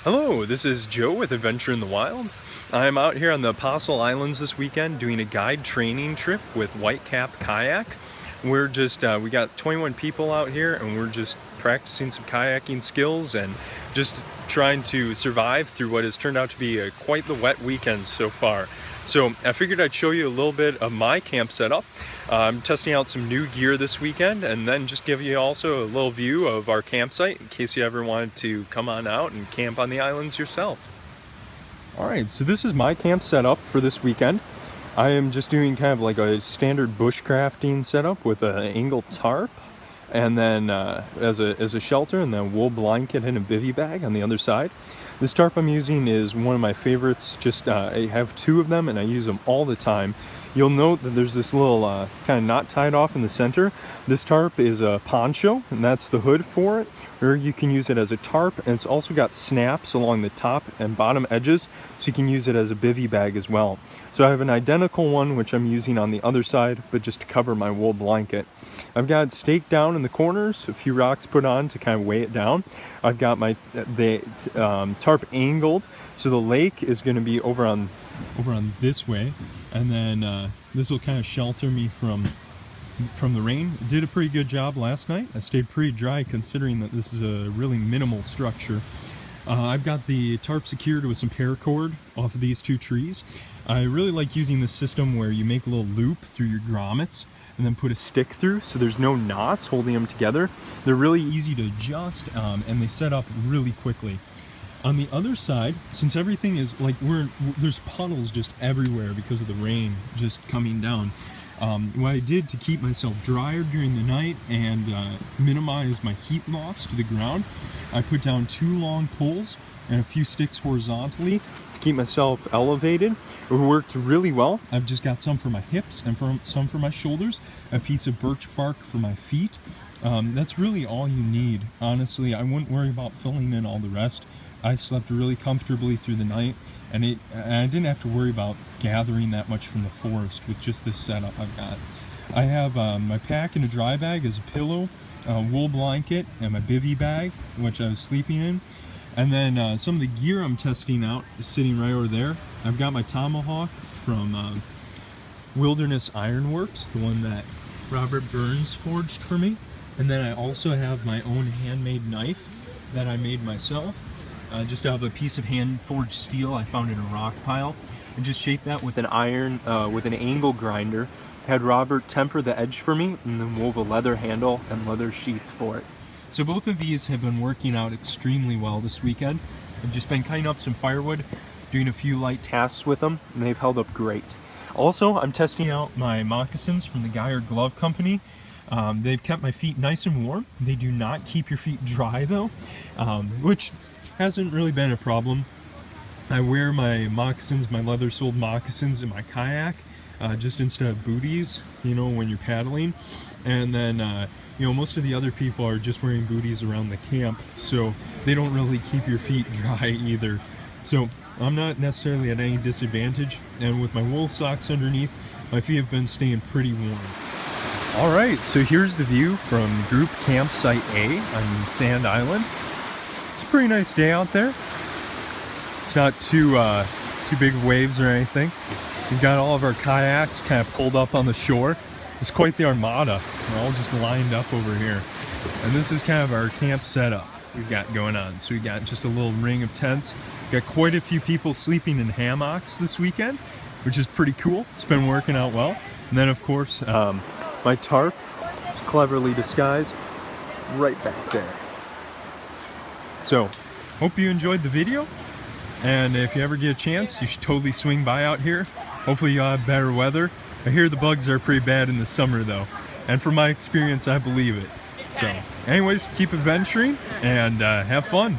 Hello, this is Joe with Adventure in the Wild. I'm out here on the Apostle Islands this weekend doing a guide training trip with Whitecap Kayak. We're just, we got 21 people out here and we're just practicing some kayaking skills and just trying to survive through what has turned out to be quite the wet weekend so far. So I figured I'd show you a little bit of my camp setup. I'm testing out some new gear this weekend and then just give you also a little view of our campsite in case you ever wanted to come on out and camp on the islands yourself. Alright, so this is my camp setup for this weekend. I am just doing kind of like a standard bushcrafting setup with an angled tarp and then as a shelter, and then a wool blanket and a bivy bag on the other side. This tarp I'm using is one of my favorites. Just I have two of them and I use them all the time. You'll note that there's this little kind of knot tied off in the center. This tarp is a poncho and that's the hood for it, or you can use it as a tarp, and it's also got snaps along the top and bottom edges, so you can use it as a bivy bag as well. So I have an identical one which I'm using on the other side, but just to cover my wool blanket. I've got it staked down in the corners, a few rocks put on to kind of weigh it down. I've got my tarp angled, so the lake is going to be over on this way, and then this will kind of shelter me from the rain. Did a pretty good job last night. I stayed pretty dry considering that this is a really minimal structure. I've got the tarp secured with some paracord off of these two trees. I really like using this system where you make a little loop through your grommets and then put a stick through so there's no knots holding them together. They're really easy to adjust and they set up really quickly. On the other side, since everything is like there's puddles just everywhere because of the rain just coming down, what I did to keep myself drier during the night and minimize my heat loss to the ground, I put down two long poles and a few sticks horizontally to keep myself elevated. It worked really well. I've just got some for my hips and some for my shoulders, a piece of birch bark for my feet. That's really all you need. Honestly, I wouldn't worry about filling in all the rest. I slept really comfortably through the night, and I didn't have to worry about gathering that much from the forest with just this setup I've got. I have my pack and a dry bag as a pillow, a wool blanket, and my bivy bag, which I was sleeping in. And then some of the gear I'm testing out is sitting right over there. I've got my tomahawk from Wilderness Ironworks, the one that Robert Burns forged for me. And then I also have my own handmade knife that I made myself. Just out of a piece of hand-forged steel I found in a rock pile, and just shaped that with an with an angle grinder. Had Robert temper the edge for me, and then wove a leather handle and leather sheath for it. So both of these have been working out extremely well this weekend. I've just been cutting up some firewood, doing a few light tasks with them, and they've held up great. Also, I'm testing out my moccasins from the Geier Glove Company. They've kept my feet nice and warm. They do not keep your feet dry though, which hasn't really been a problem. I wear my moccasins, my leather-soled moccasins in my kayak, just instead of booties, you know, when you're paddling. And then, you know, most of the other people are just wearing booties around the camp, so they don't really keep your feet dry either. So I'm not necessarily at any disadvantage, and with my wool socks underneath, my feet have been staying pretty warm. Alright, so here's the view from Group Campsite A on Sand Island. It's a pretty nice day out there. It's not too big waves or anything. We've got all of our kayaks kind of pulled up on the shore. It's quite the armada. We're all just lined up over here. And this is kind of our camp setup we've got going on. So we got just a little ring of tents. We've got quite a few people sleeping in hammocks this weekend, which is pretty cool. It's been working out well. And then of course, my tarp is cleverly disguised right back there. So, hope you enjoyed the video, and if you ever get a chance, you should totally swing by out here. Hopefully you'll have better weather. I hear the bugs are pretty bad in the summer though, and from my experience, I believe it. So, anyways, keep adventuring and have fun.